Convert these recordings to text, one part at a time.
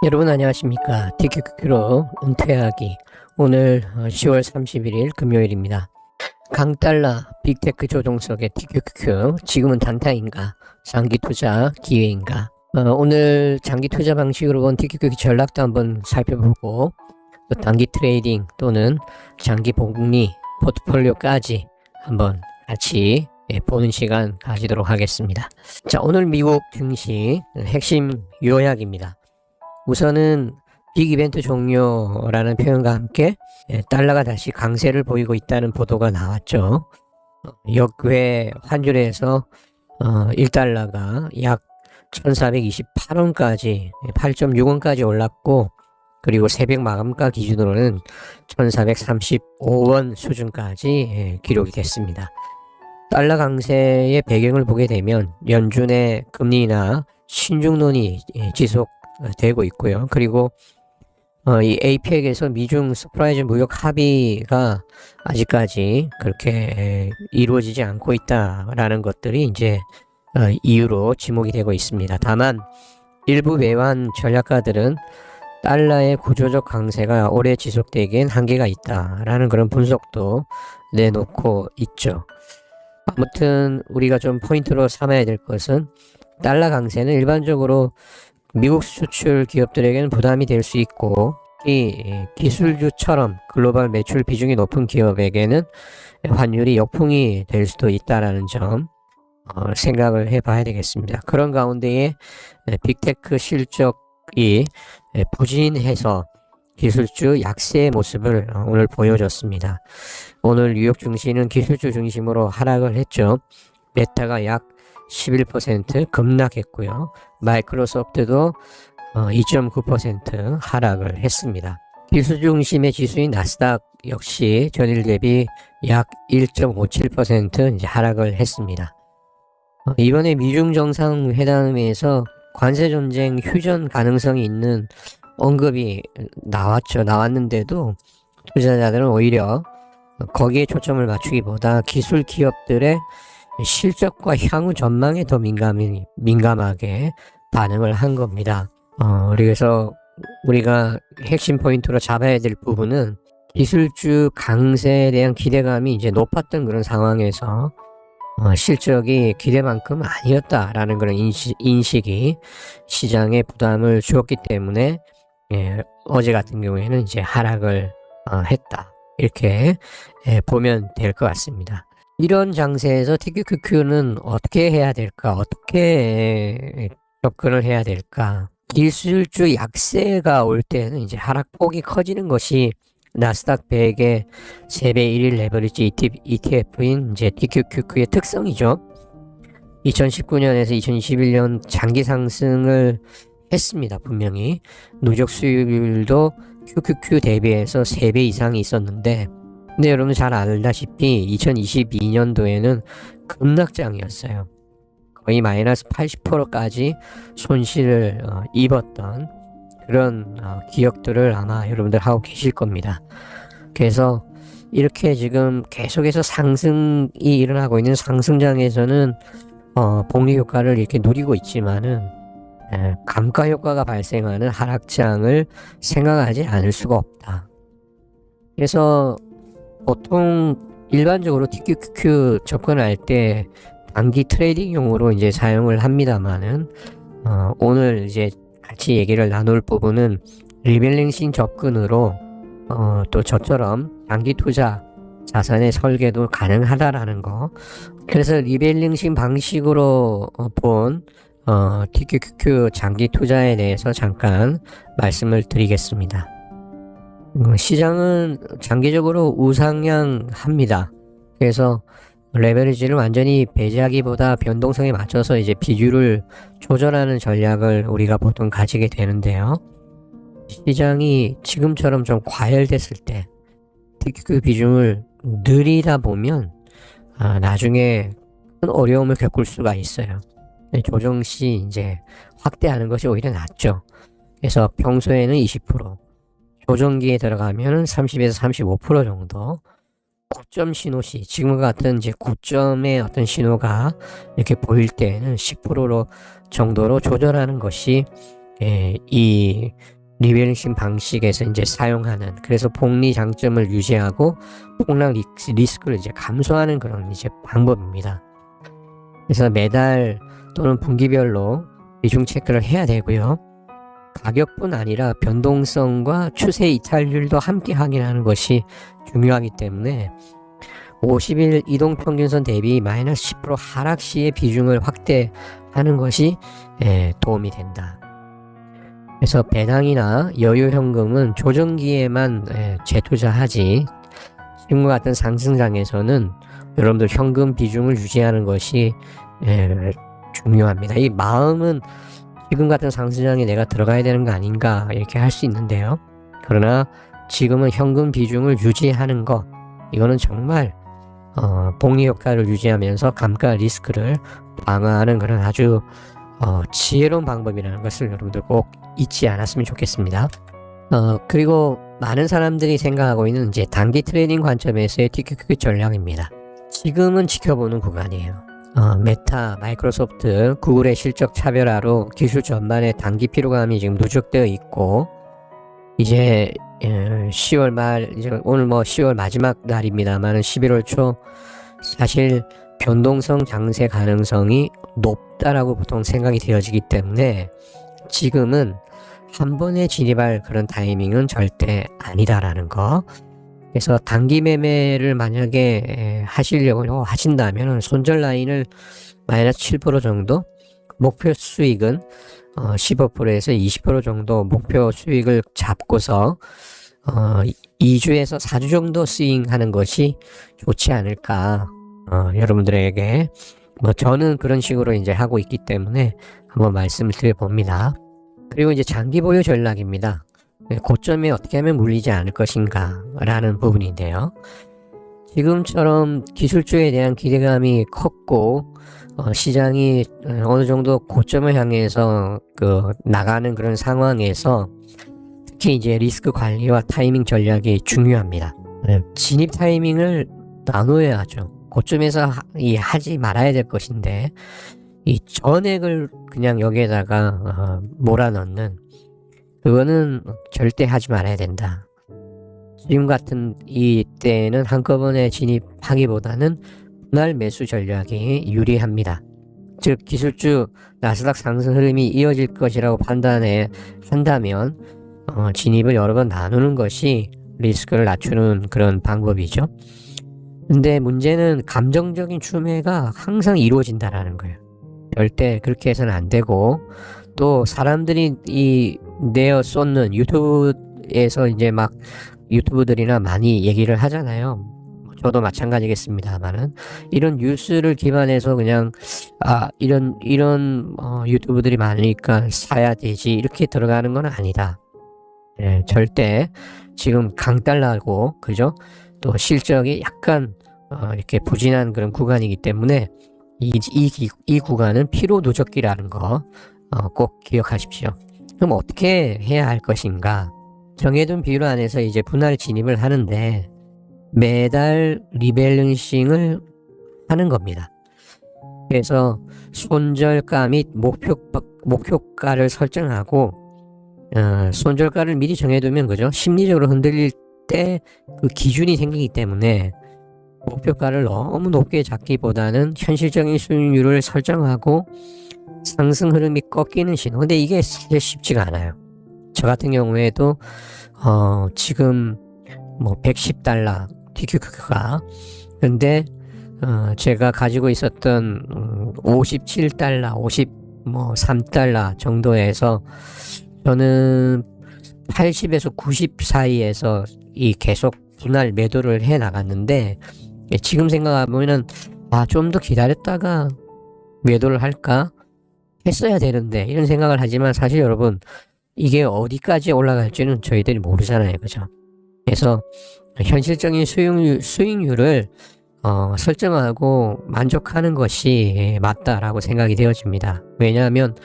여러분 안녕하십니까. TQQQ로 은퇴하기. 오늘 10월 31일 금요일입니다. 강달러 빅테크 조종석의 TQQQ. 지금은 단타인가? 장기 투자 기회인가? 오늘 장기 투자 방식으로 본 TQQQ 전략도 한번 살펴보고 또 단기 트레이딩 또는 장기 복리 포트폴리오까지 한번 같이 보는 시간 가지도록 하겠습니다. 자, 오늘 미국 증시 핵심 요약입니다. 우선은 빅 이벤트 종료라는 표현과 함께 달러가 다시 강세를 보이고 있다는 보도가 나왔죠. 역외 환율에서 1달러가 약 1428원까지 8.6원까지 올랐고, 그리고 새벽 마감가 기준으로는 1435원 수준까지 기록이 됐습니다. 달러 강세의 배경을 보게 되면 연준의 금리나 신중론이 지속되고 있고요. 그리고 이 APEC에서 미중 서프라이즈 무역 합의가 아직까지 그렇게 이루어지지 않고 있다라는 것들이 이제 이유로 지목이 되고 있습니다. 다만 일부 외환 전략가들은 달러의 구조적 강세가 오래 지속되기엔 한계가 있다라는 그런 분석도 내놓고 있죠. 아무튼 우리가 좀 포인트로 삼아야 될 것은 달러 강세는 일반적으로 미국 수출 기업들에게는 부담이 될 수 있고, 이 기술주처럼 글로벌 매출 비중이 높은 기업에게는 환율이 역풍이 될 수도 있다라는 점 생각을 해봐야 되겠습니다. 그런 가운데에 빅테크 실적이 부진해서 기술주 약세의 모습을 오늘 보여줬습니다. 오늘 뉴욕 증시는 기술주 중심으로 하락을 했죠. 메타가 약 11% 급락했고요. 마이크로소프트도 2.9% 하락을 했습니다. 기술 중심의 지수인 나스닥 역시 전일 대비 약 1.57% 이제 하락을 했습니다. 이번에 미중 정상회담에서 관세 전쟁 휴전 가능성이 있는 언급이 나왔는데도 투자자들은 오히려 거기에 초점을 맞추기보다 기술 기업들의 실적과 향후 전망에 더 민감하게 반응을 한 겁니다. 그래서 우리가 핵심 포인트로 잡아야 될 부분은 기술주 강세에 대한 기대감이 이제 높았던 그런 상황에서 실적이 기대만큼 아니었다라는 그런 인식이 시장에 부담을 주었기 때문에 어제 같은 경우에는 이제 하락을 했다. 이렇게 보면 될 것 같습니다. 이런 장세에서 TQQQ는 어떻게 해야 될까? 어떻게 접근을 해야 될까? 기술주 약세가 올 때는 이제 하락폭이 커지는 것이 나스닥 100의 세배 1일 레버리지 ETF인 이제 TQQQ의 특성이죠. 2019년에서 2021년 장기 상승을 했습니다. 분명히 누적 수익률도 QQQ 대비해서 3배 이상이 있었는데, 근데 여러분 잘 알다시피 2022년도에는 급락장이었어요. 거의 마이너스 80%까지 손실을 입었던 그런 기억들을 아마 여러분들 하고 계실 겁니다. 그래서 이렇게 지금 계속해서 상승이 일어나고 있는 상승장에서는 복리 효과를 이렇게 누리고 있지만은 감가 효과가 발생하는 하락장을 생각하지 않을 수가 없다. 그래서 보통 일반적으로 TQQQ 접근할 때 단기 트레이딩용으로 이제 사용을 합니다만은 오늘 이제 같이 얘기를 나눌 부분은 리밸런싱 접근으로 또 저처럼 장기 투자 자산의 설계도 가능하다라는 거. 그래서 리밸런싱 방식으로 본 TQQQ 장기 투자에 대해서 잠깐 말씀을 드리겠습니다. 시장은 장기적으로 우상향합니다. 그래서 레버리지를 완전히 배제하기보다 변동성에 맞춰서 이제 비율을 조절하는 전략을 우리가 보통 가지게 되는데요. 시장이 지금처럼 좀 과열됐을 때 TQQ 비중을 늘리다 보면 나중에 큰 어려움을 겪을 수가 있어요. 조정 시 이제 확대하는 것이 오히려 낫죠. 그래서 평소에는 20%, 조정기에 들어가면 30에서 35% 정도, 고점 신호 시, 지금과 같은 이제 고점의 어떤 신호가 이렇게 보일 때는 10% 정도로 조절하는 것이 이 리밸런싱 방식에서 이제 사용하는, 그래서 복리 장점을 유지하고 폭락 리스크를 이제 감소하는 그런 이제 방법입니다. 그래서 매달 또는 분기별로 비중 체크를 해야 되고요. 가격뿐 아니라 변동성과 추세 이탈률도 함께 확인하는 것이 중요하기 때문에 50일 이동평균선 대비 마이너스 10% 하락 시의 비중을 확대하는 것이 도움이 된다. 그래서 배당이나 여유현금은 조정기에만 재투자하지, 지금과 같은 상승장에서는 여러분들 현금 비중을 유지하는 것이 중요합니다. 이 마음은 지금 같은 상승장에 내가 들어가야 되는 거 아닌가 이렇게 할 수 있는데요. 그러나 지금은 현금 비중을 유지하는 것, 이거는 정말 복리 효과를 유지하면서 감가 리스크를 방어하는 그런 아주 지혜로운 방법이라는 것을 여러분들 꼭 잊지 않았으면 좋겠습니다. 그리고 많은 사람들이 생각하고 있는 이제 단기 트레이딩 관점에서의 TQQQ 전략입니다. 지금은 지켜보는 구간이에요. 메타, 마이크로소프트, 구글의 실적 차별화로 기술 전반에 단기 피로감이 지금 누적되어 있고, 이제 10월 말, 이제 오늘 10월 마지막 날입니다만 11월 초 사실 변동성 장세 가능성이 높다라고 보통 생각이 되어지기 때문에 지금은 한 번에 진입할 그런 타이밍은 절대 아니다라는 거. 그래서 단기 매매를 만약에 하시려고 하신다면 손절 라인을 마이너스 7% 정도, 목표 수익은 15%에서 20% 정도 목표 수익을 잡고서 2주에서 4주 정도 스윙하는 것이 좋지 않을까. 여러분들에게 저는 그런 식으로 이제 하고 있기 때문에 한번 말씀을 드려봅니다. 그리고 이제 장기 보유 전략입니다. 고점에 어떻게 하면 물리지 않을 것인가 라는 부분인데요. 지금처럼 기술주에 대한 기대감이 컸고 시장이 어느 정도 고점을 향해서 나가는 그런 상황에서 특히 이제 리스크 관리와 타이밍 전략이 중요합니다. 진입 타이밍을 나눠야 하죠. 고점에서 하지 말아야 될 것인데 이 전액을 그냥 여기에다가 몰아넣는, 그거는 절대 하지 말아야 된다. 지금 같은 이때는 한꺼번에 진입하기보다는 분할 매수 전략이 유리합니다. 즉 기술주 나스닥 상승 흐름이 이어질 것이라고 한다면 진입을 여러 번 나누는 것이 리스크를 낮추는 그런 방법이죠. 근데 문제는 감정적인 추매가 항상 이루어진다라는 거예요. 절대 그렇게 해서는 안 되고, 또 사람들이 내어 쏟는 유튜브에서 이제 막 유튜브들이나 많이 얘기를 하잖아요. 저도 마찬가지겠습니다만은 이런 뉴스를 기반해서 그냥 이런 유튜브들이 많으니까 사야 되지 이렇게 들어가는 건 아니다. 절대 지금 강달라고, 그죠? 또 실적이 약간 이렇게 부진한 그런 구간이기 때문에 이 구간은 피로 누적기라는 거 꼭 기억하십시오. 그럼 어떻게 해야 할 것인가? 정해둔 비율 안에서 이제 분할 진입을 하는데 매달 리밸런싱을 하는 겁니다. 그래서 손절가 및 목표가를 설정하고 손절가를 미리 정해두면 그죠? 심리적으로 흔들릴 때 그 기준이 생기기 때문에 목표가를 너무 높게 잡기보다는 현실적인 수익률을 설정하고 상승 흐름이 꺾이는 신호. 근데 이게 사실 쉽지가 않아요. 저 같은 경우에도 지금 110달러 TQQQ가, 근데 제가 가지고 있었던 57달러, 53달러 정도에서 저는 80에서 90 사이에서 계속 분할 매도를 해 나갔는데, 지금 생각하면은 좀 더 기다렸다가 매도를 할까 했어야 되는데 이런 생각을 하지만 사실 여러분 이게 어디까지 올라갈지는 저희들이 모르잖아요, 그죠? 그래서 현실적인 수익률을 설정하고 만족하는 것이 맞다라고 생각이 되어집니다. 왜냐하면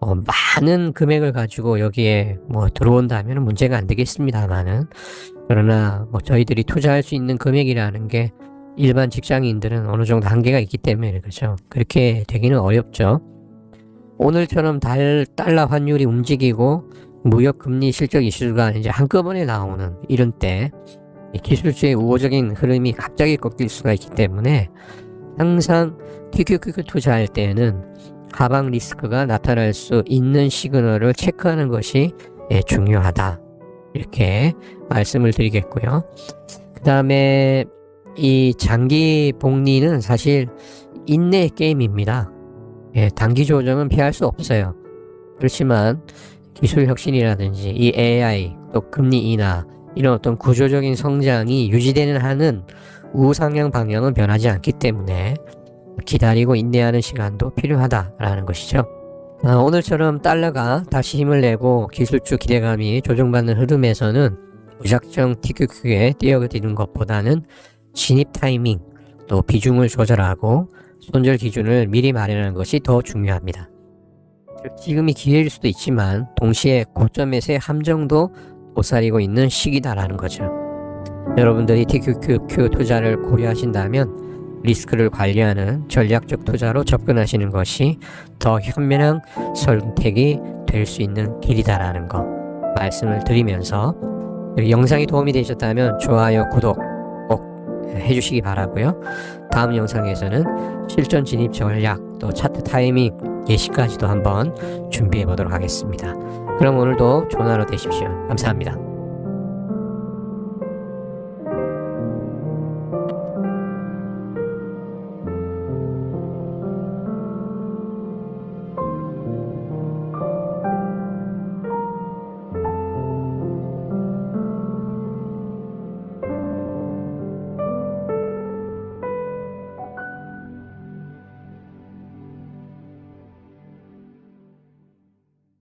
많은 금액을 가지고 여기에 들어온다면 문제가 안 되겠습니다만은, 그러나 저희들이 투자할 수 있는 금액이라는 게 일반 직장인들은 어느 정도 한계가 있기 때문에 그렇죠. 그렇게 되기는 어렵죠. 오늘처럼 달러 환율이 움직이고 무역 금리 실적 이슈가 이제 한꺼번에 나오는 이런 때 기술주의 우호적인 흐름이 갑자기 꺾일 수가 있기 때문에 항상 QQQ 투자할 때는 하방 리스크가 나타날 수 있는 시그널을 체크하는 것이 중요하다. 이렇게 말씀을 드리겠고요. 그 다음에 이 장기 복리는 사실 인내의 게임입니다. 단기 조정은 피할 수 없어요. 그렇지만 기술 혁신이라든지 이 AI 또 금리 인하 이런 어떤 구조적인 성장이 유지되는 한은 우상향 방향은 변하지 않기 때문에 기다리고 인내하는 시간도 필요하다라는 것이죠. 오늘처럼 달러가 다시 힘을 내고 기술주 기대감이 조정받는 흐름에서는 무작정 TQQ에 뛰어드는 것보다는 진입 타이밍 또 비중을 조절하고 손절 기준을 미리 마련하는 것이 더 중요합니다. 지금이 기회일 수도 있지만 동시에 고점에서의 함정도 도사리고 있는 시기다라는 거죠. 여러분들이 TQQQ 투자를 고려하신다면 리스크를 관리하는 전략적 투자로 접근하시는 것이 더 현명한 선택이 될 수 있는 길이다라는 거 말씀을 드리면서 영상이 도움이 되셨다면 좋아요, 구독 꼭 해주시기 바라고요. 다음 영상에서는 실전 진입 전략 또 차트 타이밍 예시까지도 한번 준비해 보도록 하겠습니다. 그럼 오늘도 좋은 하루 되십시오. 감사합니다.